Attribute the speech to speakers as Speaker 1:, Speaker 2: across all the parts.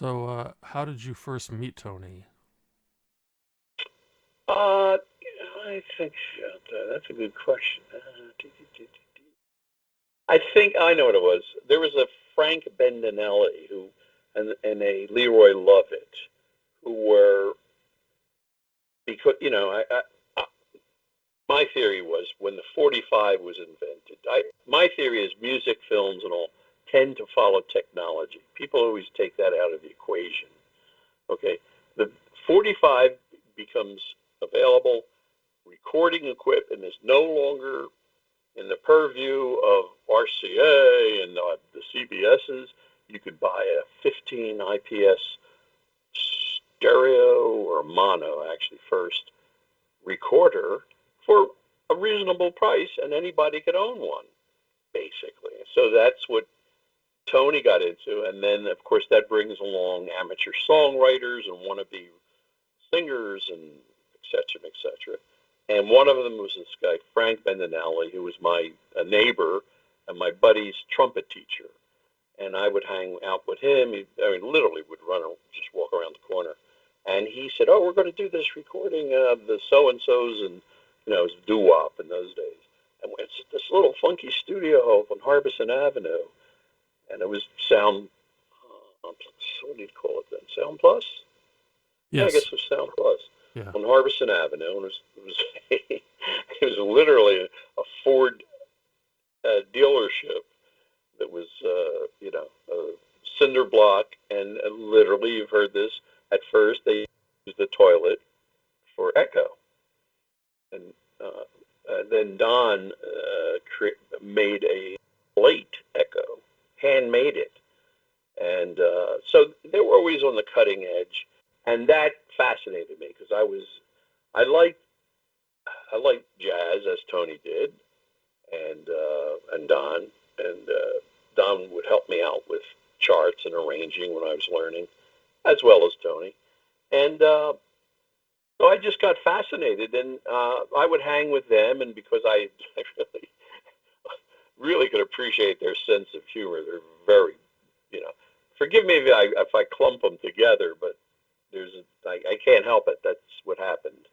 Speaker 1: So, how did you first meet Tony?
Speaker 2: Uh, I think that's a good question. I think I know what it was. There was a Frank Bendinelli and a Leroy Lovett who were because I my theory was when the 45 was invented. My theory is music, films, and all tend to follow technology. People always take that out of the equation. Okay, the 45 becomes available, recording equipment is no longer in the purview of RCA and the CBSs. You could buy a 15 IPS stereo or mono, actually, first recorder for a reasonable price, and anybody could own one, basically. So that's what Tony got into. And then, of course, that brings along amateur songwriters and wannabe singers and et cetera, et cetera. And one of them was this guy, Frank Bendinelli, who was my a neighbor and my buddy's trumpet teacher. And I would hang out with him. I mean, literally would just walk around the corner. And he said, "Oh, we're going to do this recording of the so and so's, and it was doo wop in those days. And it's this little funky studio up on Harbison Avenue, and it was Sound. What do you call it then? Sound Plus? Yeah, I guess
Speaker 1: Yes.
Speaker 2: it was Sound Plus
Speaker 1: Yeah.
Speaker 2: on Harbison Avenue, and it was literally a Ford dealership that was a cinder block, and literally you've heard this. At first, they used the toilet for echo, and then Don made a plate echo, handmade it, and so they were always on the cutting edge, and that fascinated me because I liked I liked jazz as Tony did, and Don and Don would help me out with charts and arranging when I was learning, as well as Tony, and so I just got fascinated, and I would hang with them, and because I really could appreciate their sense of humor. They're very, you know, forgive me if I clump them together, but I can't help it. That's what happened.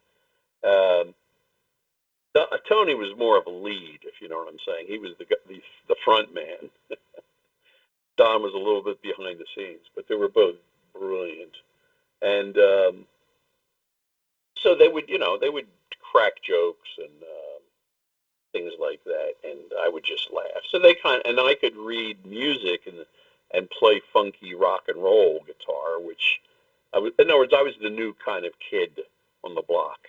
Speaker 2: Um, Tony was more of a lead, if you know what I'm saying. He was the front man. Don was a little bit behind the scenes, but they were both brilliant. And so they would crack jokes and things like that, and I would just laugh. So and I could read music and play funky rock and roll guitar, which in other words, I was the new kind of kid on the block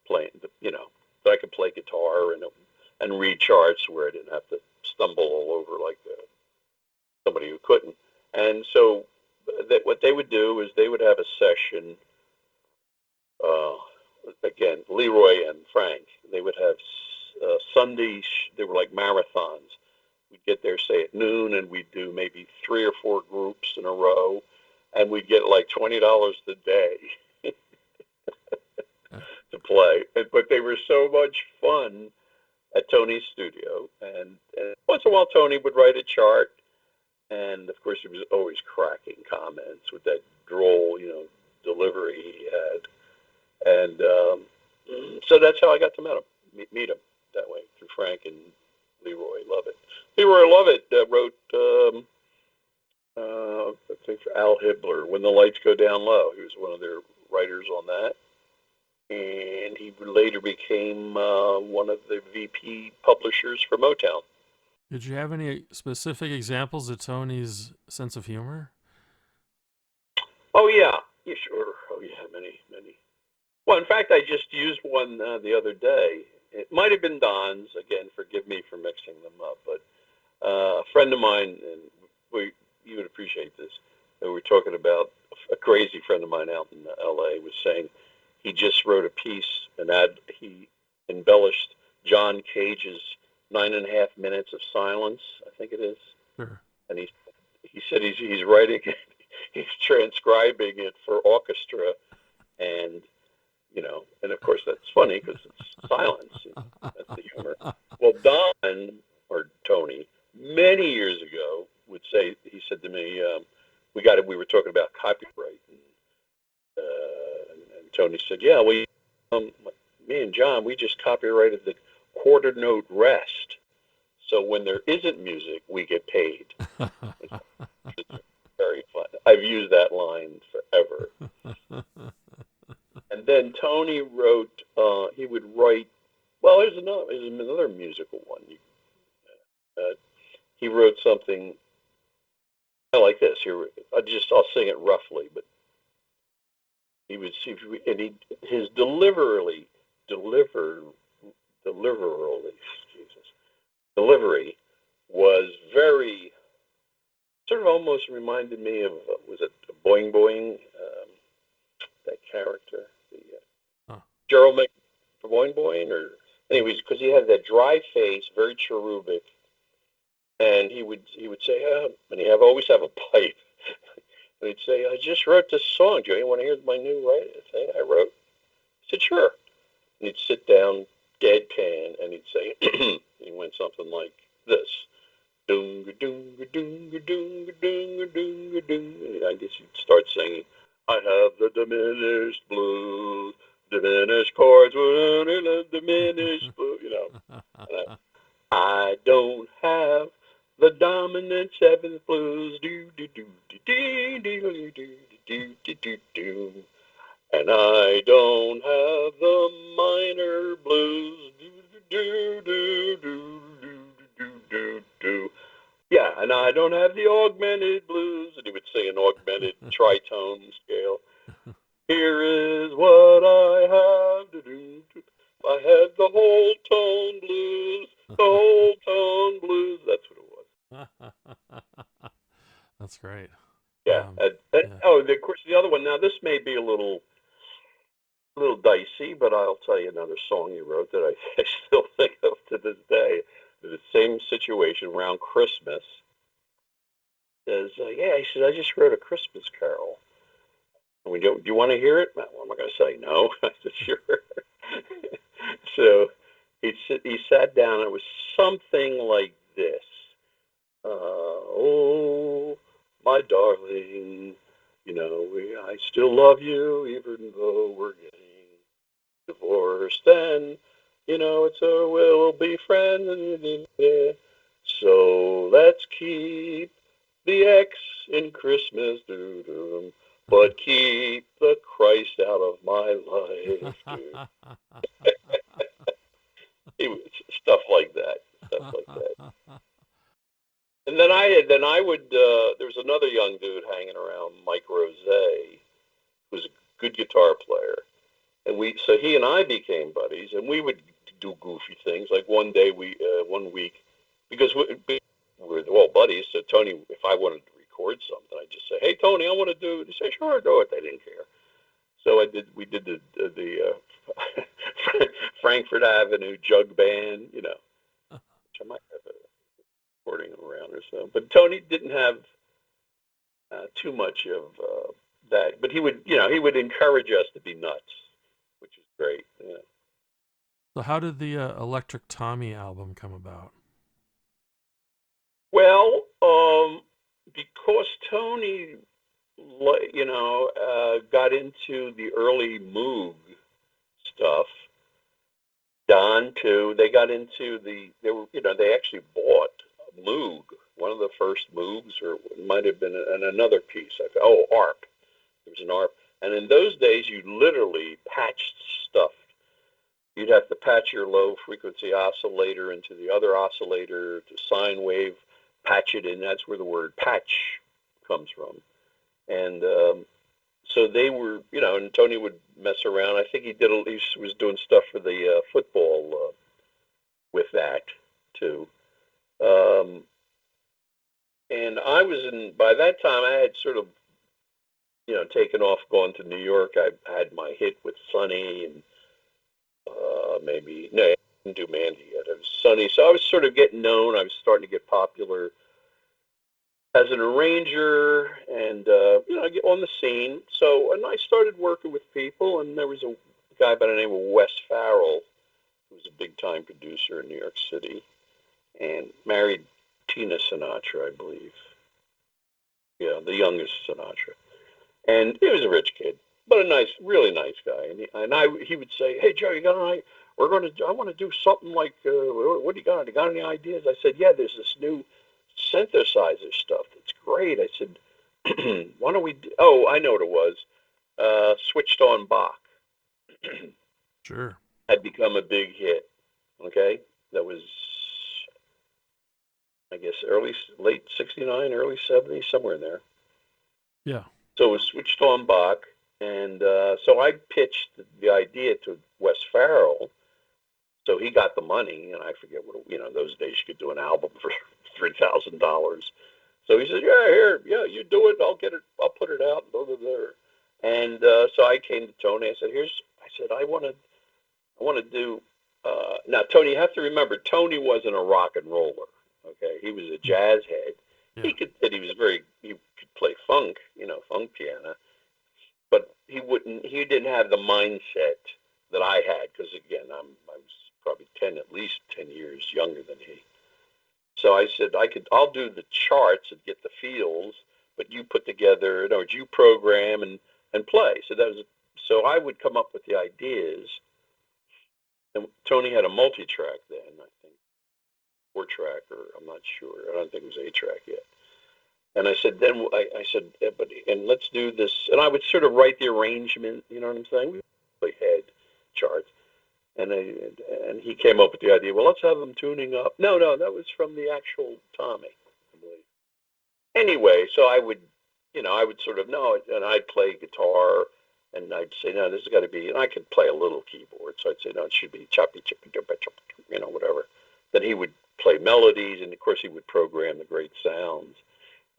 Speaker 2: playing, so I could play guitar and read charts where I didn't have to stumble all over like somebody who couldn't. And so what they would do is they would have a session. Uh, Again, Leroy and Frank. They would have Sunday. They were like marathons. We'd get there, say at noon, and we'd do maybe three or four groups in a row, and we'd get like $20 a day to play. But they were so much fun at Tony's studio, and once in a while Tony would write a chart, and of course he was always cracking comments with that droll, delivery he had, and so that's how I got to meet him that way through Frank and Leroy Lovett. Leroy Lovett wrote, I think for Al Hibbler, "When the Lights Go Down Low." He was one of their writers on that, and he later became one of the VP publishers for Motown.
Speaker 1: Did you have any specific examples of Tony's sense of humor?
Speaker 2: Oh yeah, yeah, sure. Oh yeah, many, many. Well, in fact, I just used one the other day. It might have been Don's. Again, forgive me for mixing them up, but a friend of mine, and you would appreciate this. We were talking about a crazy friend of mine out in L.A. was saying he just wrote a piece, he embellished John Cage's 9.5 minutes of silence, I think it is,
Speaker 1: Sure.
Speaker 2: and he said he's writing it, he's transcribing it for orchestra, and and of course that's funny because it's silence. That's the humor. Well, Don or Tony, many years ago, he said to me, we were talking about copyright, and Tony said, "Yeah, um, me and John, we just copyrighted the quarter note rest. So when there isn't music, we get paid." It's very fun. I've used that line forever. And then Tony wrote. He would write. Well, there's another musical one. Uh, he wrote something like this. Here, I'll sing it roughly, but he was and he his deliver deliverally Jesus delivery was very sort of almost reminded me of was it Boing Boing, that character, the
Speaker 1: Huh.
Speaker 2: Gerald Boing Boing, or anyways, because he had that dry face, very cherubic, and he would say, and always have a pipe, and he'd say, "I just wrote this song. Do you want to hear my new thing I wrote?" I said, "Sure." And he'd sit down, deadpan, and he'd say, he went something like this. Doonga doonga doonga doonga doonga doonga doonga. And I guess you'd start singing, "I have the diminished blues, diminished chords, diminished blues," And I don't have the dominant seventh blues, do do do do do do do do do do do. And I don't have the minor blues, do do do do do do do do. Yeah, and I don't have the augmented blues. And he would sing an augmented tritone scale. Here is what I have to do. I have the whole tone blues, the whole tone blues. That's what it was.
Speaker 1: That's great.
Speaker 2: Yeah.
Speaker 1: Yeah.
Speaker 2: Oh, of course, the other one. Now, this may be a little dicey, but I'll tell you another song he wrote that I still think of to this day. The same situation around Christmas. Says, yeah, he said, "I just wrote a Christmas carol. And do you want to hear it?" Well, I'm not going to say no. I said, "Sure." So he sat down. It was something like this. Oh, my darling, I still love you even though we're getting divorced. And, we'll be friends. So let's keep the X in Christmas, doo-doo, but keep the Christ out of my life, dude. Stuff like that, stuff like that. And then I would. There was another young dude hanging around, Mike Rose, who was a good guitar player, and so he and I became buddies, and we would do goofy things. Like one week, because we were all buddies. So Tony, if I wanted to record something, I'd just say, "Hey Tony, I want to do it." He'd say, "Sure, do it." They didn't care. So we did the Frankfurt Avenue Jug Band, which I might have a recording around or so. But Tony didn't have too much of that, but he would encourage us to be nuts, which is great.
Speaker 1: So how did the Electric Tommy album come about?
Speaker 2: Well, because Tony, got into the early Moog stuff. Don too. They got into they actually bought Moog, one of the first Moogs, or it might have been another piece. ARP. There was an ARP, and in those days you literally patched stuff. You'd have to patch your low frequency oscillator into the other oscillator to sine wave, patch it in. That's where the word patch comes from. And so they were, and Tony would mess around. I think he was doing stuff for the football with that too. Um, and by that time I had sort of, taken off, going to New York. I had my hit with Sonny, and maybe, no, I didn't do Mandy yet. It was Sonny. So I was sort of getting known. I was starting to get popular as an arranger, and I get on the scene. So, and I started working with people, and there was a guy by the name of Wes Farrell, who was a big time producer in New York City, and married Tina Sinatra, I believe. Yeah, the youngest Sinatra. And he was a rich kid, but a nice, really nice guy. He would say, "Hey Joe, you got any? I want to do something like, what do you got? You got any ideas?" I said, "Yeah, there's this new synthesizer stuff that's great." I said, "Why don't we? Oh, I know what it was. Switched on Bach
Speaker 1: Sure.
Speaker 2: had become a big hit. Okay, that was, I guess, late '69, early '70s, somewhere in there.
Speaker 1: Yeah.
Speaker 2: So it was switched on Bach, and so I pitched the idea to Wes Farrell. So he got the money, and I forget what, those days you could do an album for $3,000. So he said, "Yeah, here, yeah, you do it. I'll get it. I'll put it out." Blah, blah, blah. And so I came to Tony. I said, I want to do. Now, Tony, you have to remember, Tony wasn't a rock and roller. Okay, he was a
Speaker 1: Mm.
Speaker 2: jazz head.
Speaker 1: Yeah.
Speaker 2: He could play funk, funk piano, but he didn't have the mindset that I had, because again, I was probably at least 10 years younger than he. So I said, I'll do the charts and get the feels, but you put together, you program and play. So I would come up with the ideas, and Tony had a multi-track then, I think, 4-track, or I'm not sure. I don't think it was 8-track yet. And I said, I said, "Yeah, but and let's do this." And I would sort of write the arrangement. You know what I'm saying? We had charts, and and he came up with the idea. Well, let's have them tuning up. No, no, that was from the actual Tommy, I believe. Anyway, so I would sort of know, and I'd play guitar, and I'd say, "No, this has got to be," and I could play a little keyboard, so I'd say, "No, it should be choppy, choppy, choppy, choppy," whatever. Then he would play melodies, and of course he would program the great sounds.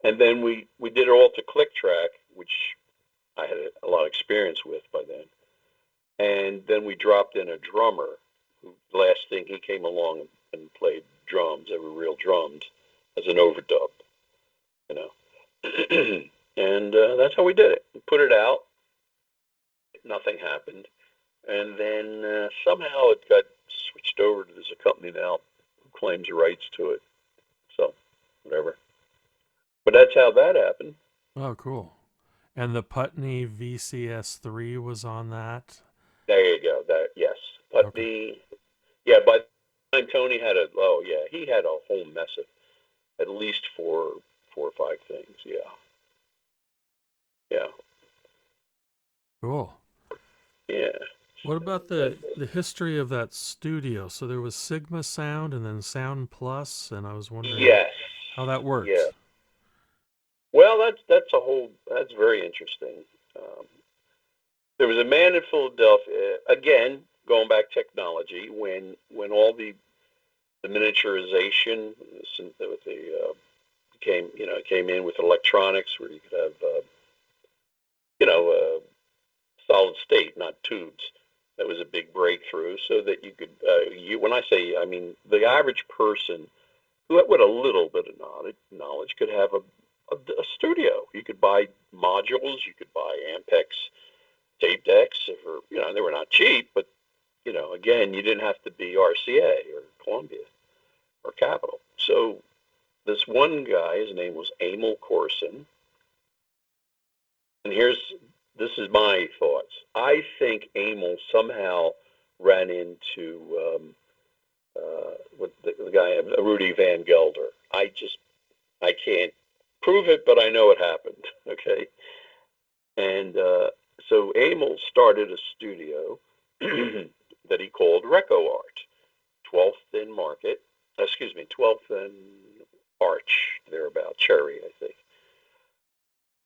Speaker 2: And then we did it all to click track, which I had a lot of experience with by then. And then we dropped in a drummer. The last thing, he came along and played drums. They were real drums as an overdub, you know. And that's how we did it. We put it out. Nothing happened. And then somehow it got switched over to this company now who claims rights to it. So, whatever. But that's how that happened.
Speaker 1: Oh, cool. And the Putney VCS3 was on that.
Speaker 2: There you go. Yes.
Speaker 1: Okay.
Speaker 2: Putney. Yeah, by the time Tony he had a whole mess of at least four or five things. Yeah, yeah,
Speaker 1: Cool.
Speaker 2: yeah.
Speaker 1: What about the history of that studio? So there was Sigma Sound and then Sound Plus, and I was wondering
Speaker 2: Yes,
Speaker 1: how that
Speaker 2: yeah.
Speaker 1: worked.
Speaker 2: Well, that's very interesting. Um, there was a man in Philadelphia, again, going back technology, when all the miniaturization, with came in with electronics, where you could have you know uh, solid state, not tubes. That was a big breakthrough, so that you could when I say, I mean, the average person who with a little bit of knowledge could have a studio. You could buy modules, you could buy Ampex tape decks for, they were not cheap, but again, you didn't have to be RCA or Columbia or Capital. So this one guy, his name was Emil Corson, and this is my thoughts. I think Emil somehow ran into with the guy, Rudy Van Gelder. I can't prove it, but I know it happened. Okay, and so Emil started a studio that he called Reco Art, 12th and Market. Excuse me, 12th and Arch, thereabout, Cherry, I think.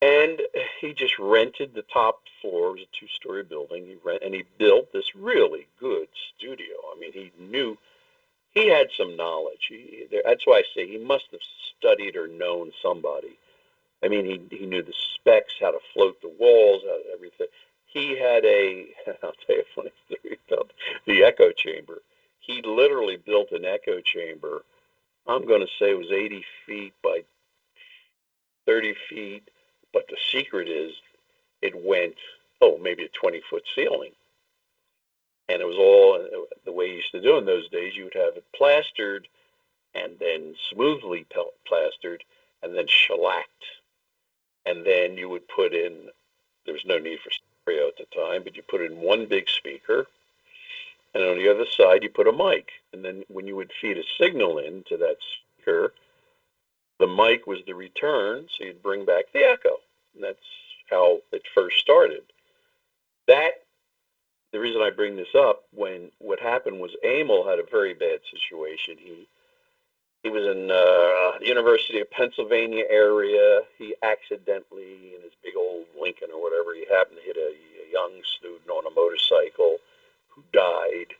Speaker 2: And he just rented the top floor. It was a two-story building. And he built this really good studio. I mean, he had some knowledge. That's why I say he must have studied or known somebody. I mean, he knew the specs, how to float the walls, everything. He had I'll tell you a funny story about the echo chamber. He literally built an echo chamber. I'm going to say it was 80 feet by 30 feet, but the secret is it went, maybe a 20-foot ceiling. And it was all the way you used to do in those days. You would have it plastered and then smoothly plastered and then shellacked. and then you would put in, there was no need for stereo at the time, but you put in one big speaker, and on the other side you put a mic. And then when you would feed a signal into that speaker, the mic was the return, so you'd bring back the echo. And that's how it first started. That, the reason I bring this up, when what happened was Emil had a very bad situation. He was in the University of Pennsylvania area. He accidentally, in his big old Lincoln or whatever, he happened to hit a young student on a motorcycle who died.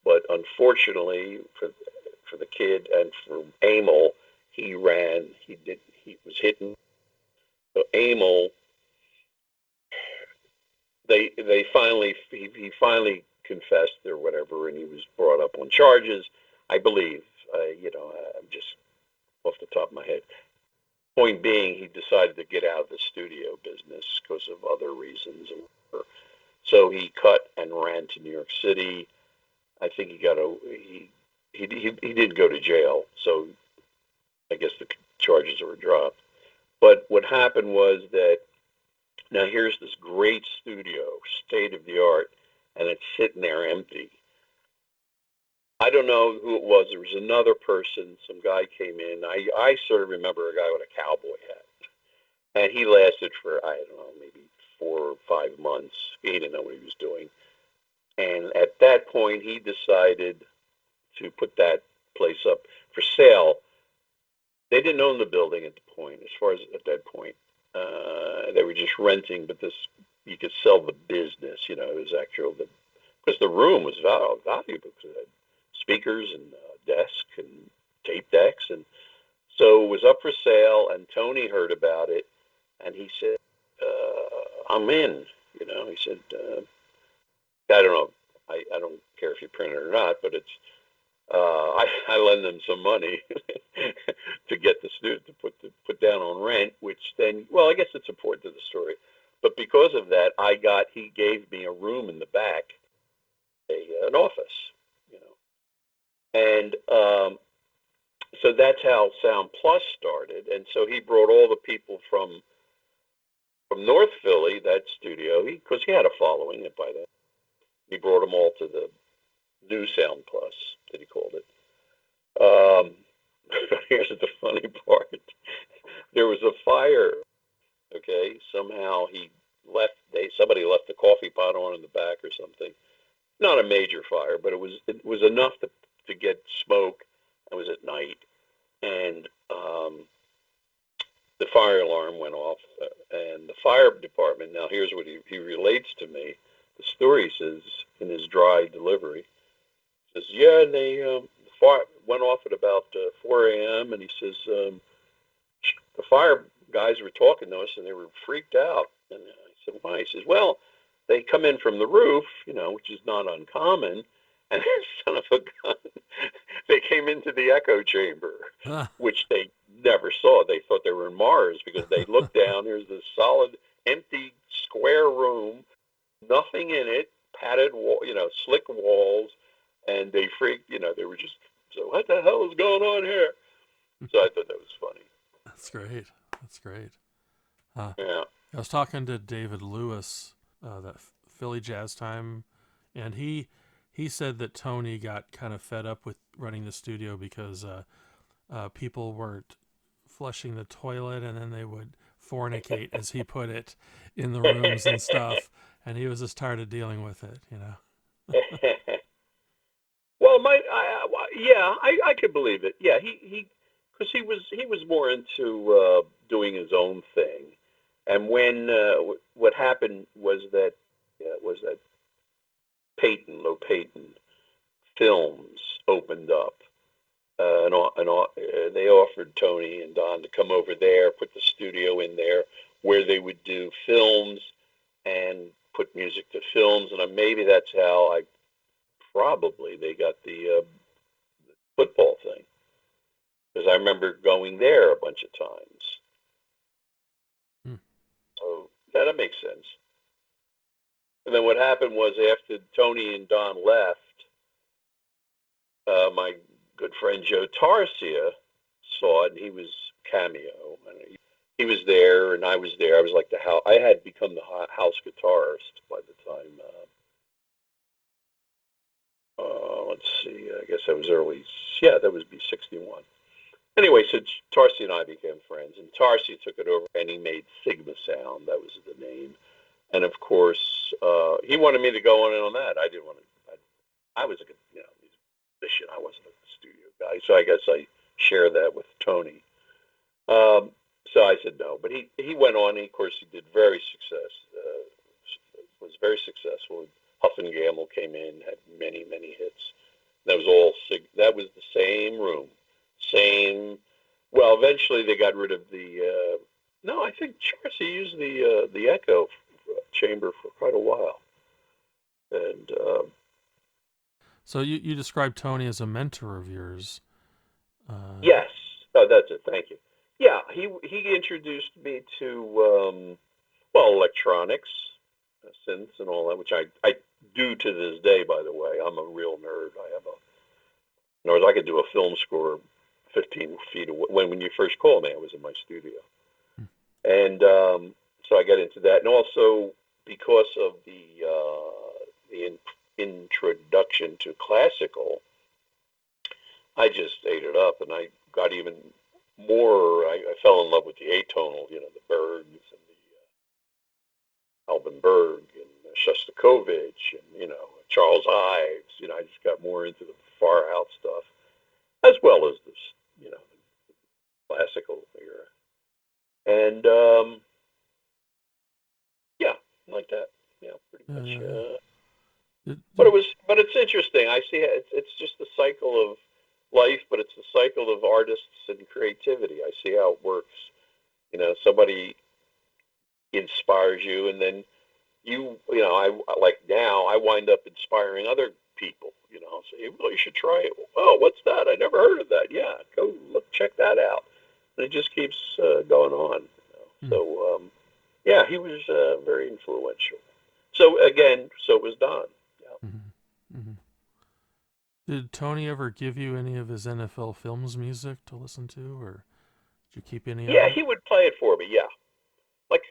Speaker 2: But unfortunately for the kid and for Emil, he ran. He was hitting. So Emil, they finally he finally confessed or whatever, and he was brought up on charges, I believe. I'm just off the top of my head. Point being, he decided to get out of the studio business because of other reasons. So he cut and ran to New York City. I think he did go to jail. So I guess the charges were dropped. But what happened was that now here's this great studio, state of the art, and it's sitting there empty. I don't know who it was. There was another person. Some guy came in. I sort of remember a guy with a cowboy hat, and he lasted for, I don't know, maybe 4 or 5 months. He didn't know what he was doing, and at that point, he decided to put that place up for sale. They didn't own the building at the point. As far as at that point, they were just renting. But this, you could sell the business. It was actual because the room was valuable because it had speakers and desk and tape decks, and so it was up for sale. And Tony heard about it, and he said, "I'm in." He said, "I don't know. I don't care if you print it or not, but it's." I lend them some money to get the student to put down on rent, which then, well, I guess it's important to the story. But because of that, he gave me a room in the back, an office, and so that's how Sound Plus started. And so he brought all the people from North Philly, that studio, because he had a following by then. He brought them all to the new Sound Plus, that he called it. Here's the funny part. There was a fire, okay? Somehow somebody left the coffee pot on in the back or something. Not a major fire, but it was enough to get smoke. It was at night. And the fire alarm went off. And the fire department, now here's what he relates to me. The story says, in his dry delivery, says, yeah, and the fire went off at about 4 a.m. And he says, the fire guys were talking to us and they were freaked out. And I said, why? He says, well, they come in from the roof, which is not uncommon. And son of a gun, they came into the echo chamber, which they never saw. They thought they were in Mars because they looked down. There's this solid, empty, square room, nothing in it, padded wall, slick walls, and they freaked. They were just, so what the hell is going on here? So I thought that was funny.
Speaker 1: That's great. That's great.
Speaker 2: Yeah.
Speaker 1: I was talking to David Lewis, that Philly Jazz Time, and he said that Tony got kind of fed up with running the studio because people weren't flushing the toilet, and then they would fornicate, as he put it, in the rooms and stuff, and he was just tired of dealing with it,
Speaker 2: Well, I could believe it. Yeah, because he was more into doing his own thing, and when what happened was that Low Payton Films opened up, and they offered Tony and Don to come over there, put the studio in there, where they would do films and put music to films, and maybe that's how probably they got the football thing, because I remember going there a bunch of times. So yeah, that makes sense. And then what happened was, after Tony and Don left, my good friend Joe Tarsia saw it, and he was cameo, and he was there and I was there. I was like the house. I had become the house guitarist by the time. Let's see. I guess that was early. Yeah, that was be 61. Anyway, so Tarsi and I became friends, and Tarsi took it over, and he made Sigma Sound. That was the name. And of course, he wanted me to go on and on that. I didn't want to. I was a musician. I wasn't a studio guy, so I guess I share that with Tony. Um, so I said no, but he went on. Of course, he did was very successful. Huff and Gamble came in, had many hits. That was all that was the same room, same. Well, eventually they got rid of the. No, I think Charcy used the echo chamber for quite a while, and
Speaker 1: So you described Tony as a mentor of yours.
Speaker 2: yes, oh, that's it. Thank you. Yeah, he introduced me to well, electronics, synths, and all that, which I do to this day. By the way, I'm a real nerd. I have a. In other words, I could do a film score 15 feet away. When you first called me, I was in my studio, and so I got into that, and also because of the introduction to classical, I just ate it up, and I got even more. I fell in love with the atonal, the Bergs and the Alban Berg and Shostakovich, and Charles Ives. I just got more into the far out stuff, as well as this, classical era, and yeah, like that. Yeah, pretty
Speaker 1: Yeah,
Speaker 2: much.
Speaker 1: yeah, yeah.
Speaker 2: But it's interesting. I see it's just the cycle of life, but it's the cycle of artists and creativity. I see how it works. Somebody inspires you, and then I like now. I wind up inspiring other people. Say, well, you should try it. Oh, what's that? I never heard of that. Yeah, go look, check that out. And it just keeps going on.
Speaker 1: mm,
Speaker 2: So yeah, he was very influential. So again, so was Don. Yeah.
Speaker 1: mm-hmm, mm-hmm. Did Tony ever give you any of his NFL Films music to listen to, or did you keep any of
Speaker 2: Yeah,
Speaker 1: it?
Speaker 2: he would play it for me. Yeah, like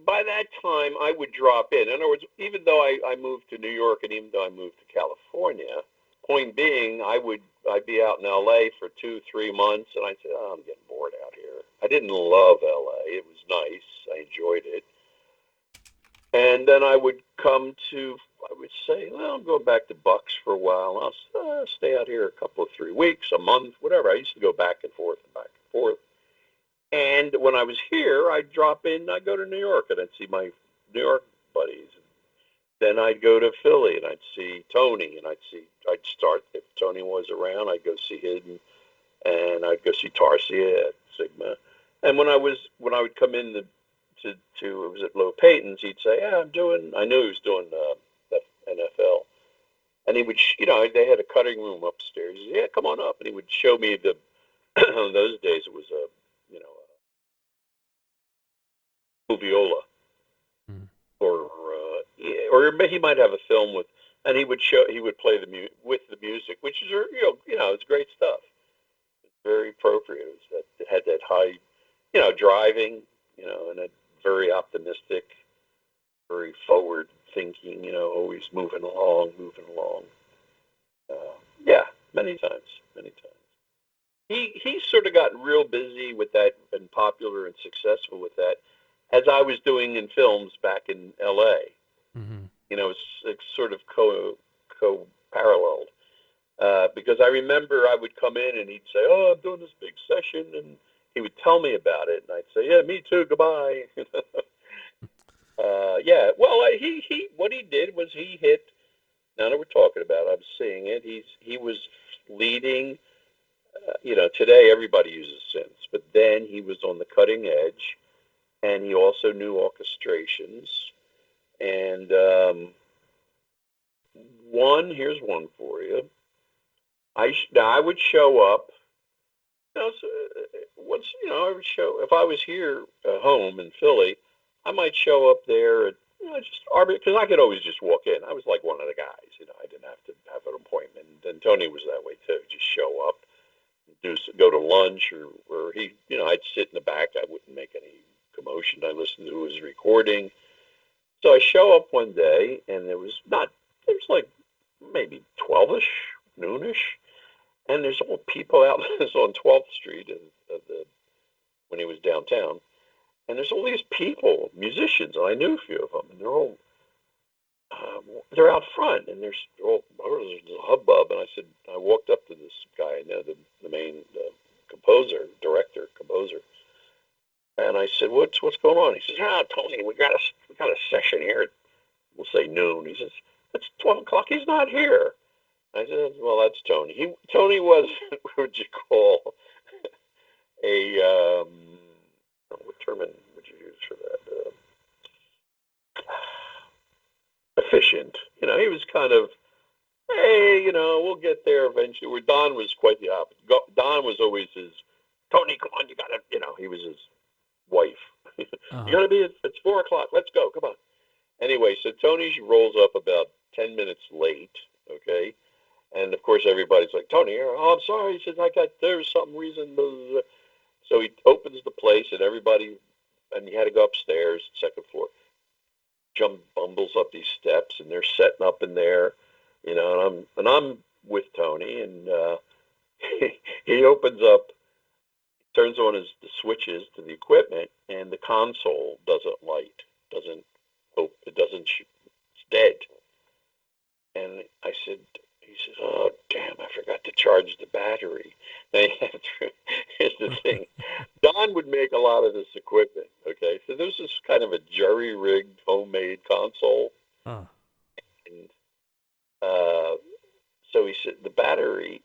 Speaker 2: by that time, I would drop in. In other words, even though I moved to New York and even though I moved to California, point being, I'd be out in L.A. for 2-3 months, and I'd say, oh, I'm getting bored out here. I didn't love L.A. It was nice. I enjoyed it. And then I would I would say, well, I'm going back to Bucks for a while. I'll stay out here a couple of 3 weeks, a month, whatever. I used to go back and forth and back and forth. And when I was here, I'd drop in. I'd go to New York and I'd see my New York buddies. Then I'd go to Philly and I'd see Tony and I'd start, if Tony was around, I'd go see him and I'd go see Tarsia at Sigma. And when I would come in to it was at Low Payton's, he'd say, yeah, I knew he was doing the NFL. And he would, they had a cutting room upstairs. He said, yeah, come on up. And he would show me in those days it was a moviola,
Speaker 1: Mm.
Speaker 2: or he might have a film and he would play with the music, which is, it's great stuff. It's very appropriate. It had that high, driving, and a very optimistic, very forward thinking, always moving along, moving along. Yeah, many times. He sort of got real busy with that and popular and successful with that, as I was doing in films back in L.A.
Speaker 1: Mm-hmm.
Speaker 2: It's sort of co paralleled. Because I remember I would come in and he'd say, "Oh, I'm doing this big session," and he would tell me about it, and I'd say, "Yeah, me too. Goodbye." Yeah. Well, he what he did was he hit. Now that we're talking about, I'm seeing it. He was leading. Today everybody uses synths, but then he was on the cutting edge, and he also knew orchestrations. And here's one for you. Now I would show up. So, once I would show if I was here at home in Philly, I might show up there at just because I could always just walk in. I was like one of the guys. I didn't have to have an appointment. And Tony was that way too. Just show up, go to lunch, or he, I'd sit in the back. I wouldn't make any. commotion. I listened to who was recording. So I show up one day, and it was like maybe 12ish, noonish, and there's all people out it's on 12th Street when he was downtown, and there's all these people, musicians, and I knew a few of them, and they're out front, and there's a hubbub, and I walked up to this guy, I know the main composer, and I said, what's going on? He says, Tony, we got a session here at, we'll say noon. He says, it's 12 o'clock. He's not here. I said, well, that's Tony. Tony was what would you call a what term would you use for that? Efficient. He was kind of, hey, we'll get there eventually. Where Don was quite the opposite. Don was always Tony, come on, you gotta, he was his wife.
Speaker 1: Uh-huh.
Speaker 2: You gotta be it's 4 o'clock. Let's go. Come on. Anyway, so Tony rolls up about 10 minutes late. Okay. And of course, everybody's like, Tony, I'm sorry. He says, there's some reason. Blah, blah, blah. So he opens the place, and he had to go upstairs, second floor. Bumbles up these steps, and they're setting up in there, and I'm with Tony, and he opens up, turns on the switches to the equipment, and the console doesn't light, it's dead. And he says, oh, damn, I forgot to charge the battery. Now, here's the thing. Don would make a lot of this equipment, okay? So this is kind of a jerry-rigged, homemade console.
Speaker 1: Huh.
Speaker 2: And so he said, the battery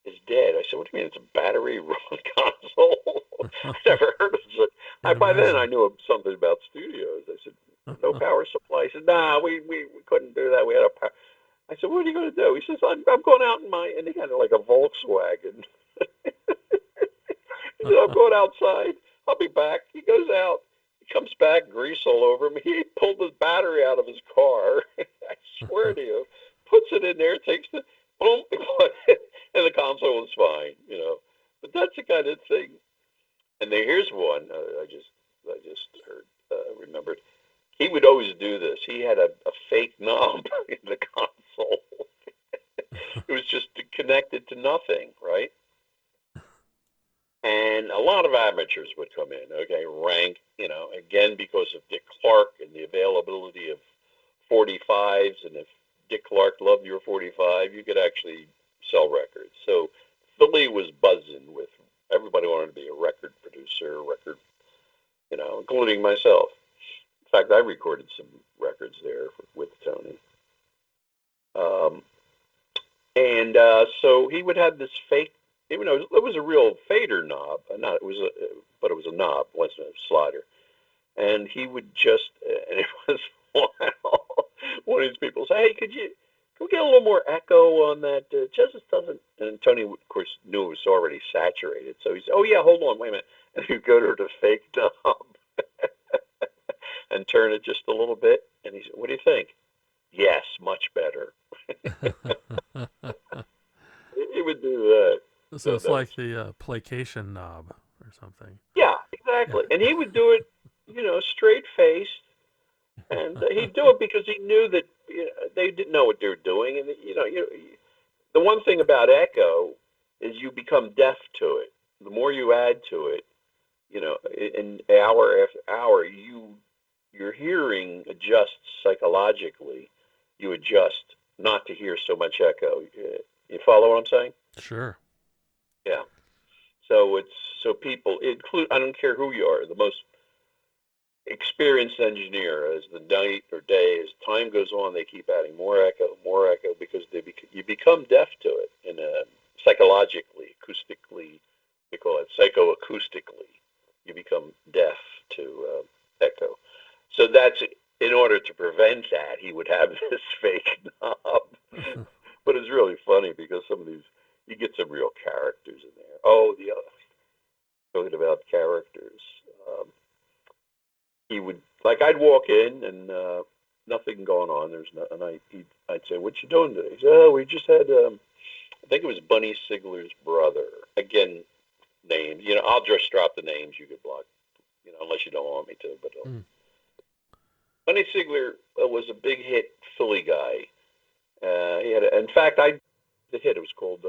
Speaker 2: is dead. I said, what do you mean it's a battery-run console? I never heard of it. By then, I knew something about studios. I said, no power supply. He said, nah, we couldn't do that. We had a power. I said, what are you going to do? He says, I'm going out and he had like a Volkswagen. He said, I'm going outside. I'll be back. He goes out. He comes back, grease all over him. He pulled the battery out of his car. I swear to you. Puts it in there, takes the, boom, and the console is fine, But that's the kind of thing. And here's one I just heard, remembered. He would always do this. He had a fake knob in the console. It was just connected to nothing, right? And a lot of amateurs would come in, okay, rank, again, because of Dick Clark and the availability of 45s. And if Dick Clark loved your 45, you could actually sell records. So Philly was buzzing with everybody wanted to be a record producer, including myself. In fact, I recorded some records there with Tony. So he would have this fake, even though it was a real fader knob, but it was a knob, it wasn't a slider. And he would and it was one of these people say, hey, can we get a little more echo on that? Just doesn't, and Tony, of course, knew it was already saturated. So he said, oh, yeah, hold on, wait a minute. And he'd go to the fake knob and turn it just a little bit. And he said, what do you think? Yes, much better. He would do that.
Speaker 1: So it's like the placation knob or something.
Speaker 2: Yeah, exactly.
Speaker 1: Yeah.
Speaker 2: And he would do it, straight-faced. And he'd do it because he knew that they didn't know what they were doing. And, the one thing about echo is you become deaf to it. The more you add to it, in hour after hour, your hearing adjusts psychologically. You adjust not to hear so much echo. You follow what I'm saying?
Speaker 1: Sure.
Speaker 2: Yeah. So people include, I don't care who you are, the most experienced engineer, as the night or day, as time goes on, they keep adding more echo, because you become deaf to it, and psychologically, acoustically, they call it psychoacoustically. You become deaf to echo. So that's, in order to prevent that, he would have this fake knob. But it's really funny because some of these, you get some real characters in there. Oh, talking about characters. He would, like, I'd walk in and nothing going on. And I'd say, "What you doing today?" He said, "Oh, we just had, I think it was Bunny Sigler's brother." Again, names. I'll just drop the names. You could block, unless you don't want me to. But
Speaker 1: Mm.
Speaker 2: Sonny Sigler was a big hit Philly guy. He had, in fact, the hit. It was called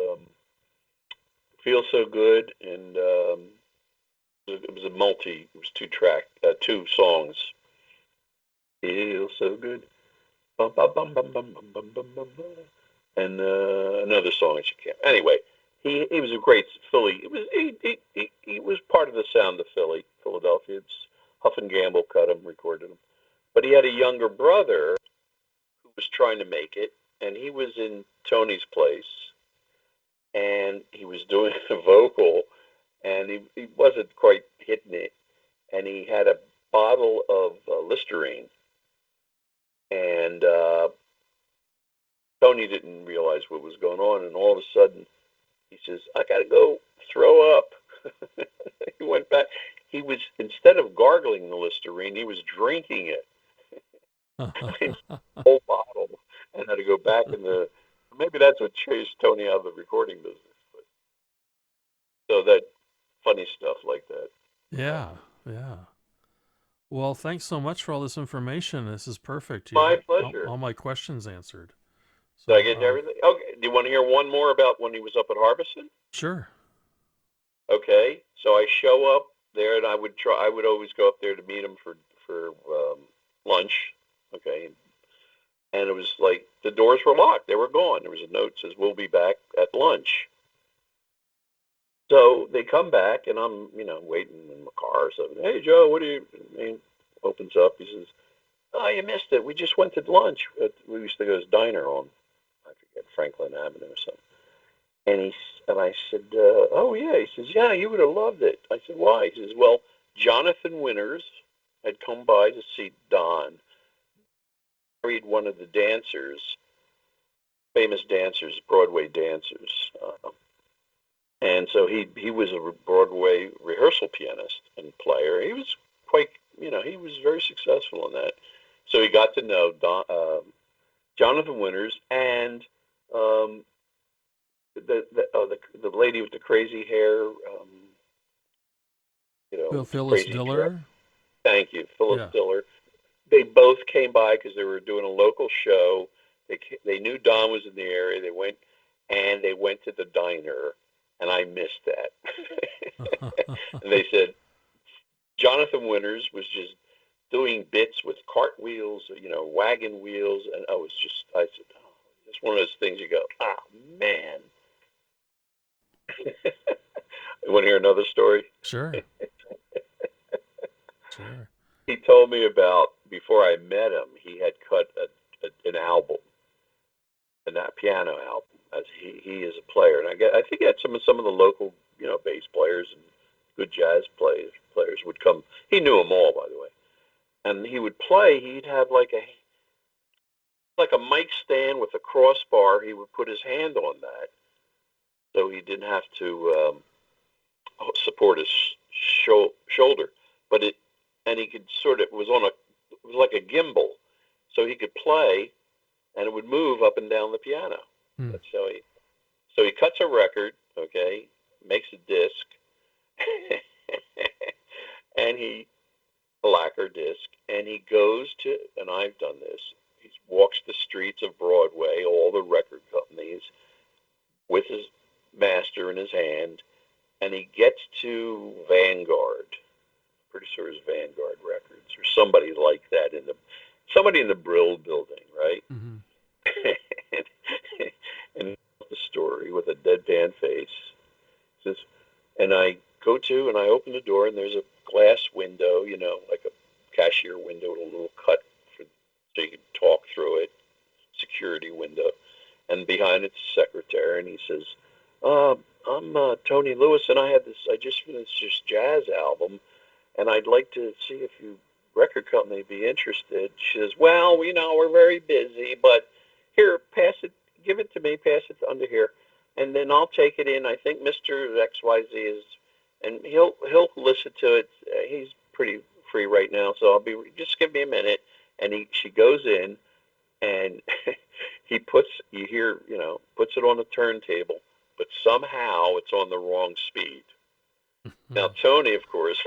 Speaker 2: "Feel So Good," and it was a multi. It was two songs. Feel so good, bum bum bum bum bum bum bum bum bum, and another song that you can't. Anyway, he was a great Philly. It was he was part of the sound of Philadelphia. It's Huff and Gamble cut him, recorded him, but he had a younger brother who was trying to make it, and he was in Tony's place, and he was doing a vocal, and he wasn't quite hitting it, and he had a bottle of Listerine, and Tony didn't realize what was going on, and all of a sudden he says, "I got to go throw up." He went back. He was, instead of gargling the Listerine, he was drinking it, the whole bottle, and had to go back in the. Maybe that's what chased Tony out of the recording business. But, so that funny stuff like that.
Speaker 1: Yeah, yeah. Well, thanks so much for all this information. This is perfect. You
Speaker 2: My
Speaker 1: got
Speaker 2: pleasure.
Speaker 1: all my questions answered.
Speaker 2: Did I
Speaker 1: So,
Speaker 2: get everything? Okay. Do you want to hear one more about when he was up at Harbison?
Speaker 1: sure.
Speaker 2: Okay. So I show up there, and I would try. I would always go up there to meet him for lunch. Okay. And it was like the doors were locked; they were gone. There was a note that says, "We'll be back at lunch." So they come back, and I'm waiting in my car or something. "Hey Joe, what do you?" He opens up. He says, "Oh, you missed it. We just went to lunch. We used to go to this diner on, I forget, Franklin Avenue or something." And I said, "Oh yeah." He says, "Yeah, you would have loved it." I said, "Why?" He says, "Well, Jonathan Winters had come by to see Don. Married one of the dancers, famous dancers, Broadway dancers, and so he was a Broadway rehearsal pianist and player. He was quite, he was very successful in that. So he got to know Jonathan Winters and um, the lady with the crazy hair,
Speaker 1: Phyllis
Speaker 2: crazy dress.
Speaker 1: Diller.
Speaker 2: Thank you, Phyllis
Speaker 1: Yeah.
Speaker 2: Diller. They both came by because they were doing a local show. They knew Don was in the area. They went to the diner, and I missed that. And they said Jonathan Winters was just doing bits with cartwheels, wagon wheels, and I said, oh, it's one of those things you go, ah, man. You want to hear another story?
Speaker 1: Sure. Sure.
Speaker 2: He told me about, before I met him, he had cut an album, a piano album, as he is a player, and I think he had some of the local bass players and good jazz players would come. He knew them all, by the way, and he would play. He'd have like a mic stand with a crossbar. He would put his hand on that, so he didn't have to support his shoulder, but and he could sort of, it was like a gimbal, so he could play, and it would move up and down the piano.
Speaker 1: Hmm.
Speaker 2: That's how he cuts a record, okay, makes a disc, and a lacquer disc, and he goes to, and I've done this, he walks the streets of Broadway, all the record companies, with his master in his hand, and he gets to Vanguard. Pretty sure it's Vanguard Records or somebody like that somebody in the Brill building, right?
Speaker 1: Mm-hmm.
Speaker 2: and the story with a deadpan face says, and I open the door, and there's a glass window, like a cashier window with a little cut so you can talk through it, security window, and behind it's the secretary, and he says, "I'm Tony Lewis, and I just finished this jazz album, and I'd like to see if you record company be interested." She says, "Well, we're very busy, but here, pass it, give it to me, pass it under here, and then I'll take it in. I think Mr. XYZ is, and he'll listen to it. He's pretty free right now, so just give me a minute." And she goes in, and puts it on the turntable, but somehow it's on the wrong speed. Now Tony, of course,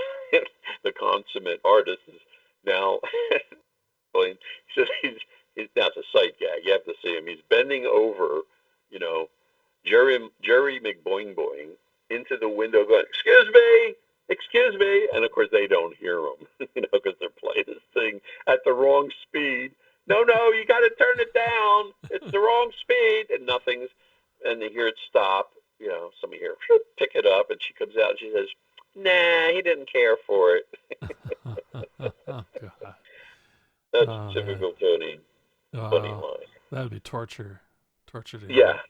Speaker 2: the consummate artist, is now he says he's now it's a sight gag. You have to see him. He's bending over, you know, Jerry McBoing Boing into the window, going, excuse me," and of course they don't hear him, because they're playing this thing at the wrong speed. No, no, you got to turn it down. It's the wrong speed, and nothing's, and they hear it stop. Somebody here pick it up, and she comes out and she says, "Nah, he didn't care for it."
Speaker 1: Oh God.
Speaker 2: That's
Speaker 1: Oh man.
Speaker 2: typical Tony, funny
Speaker 1: Wow.
Speaker 2: line.
Speaker 1: That'd be torture. Torture to
Speaker 2: Yeah,
Speaker 1: hear.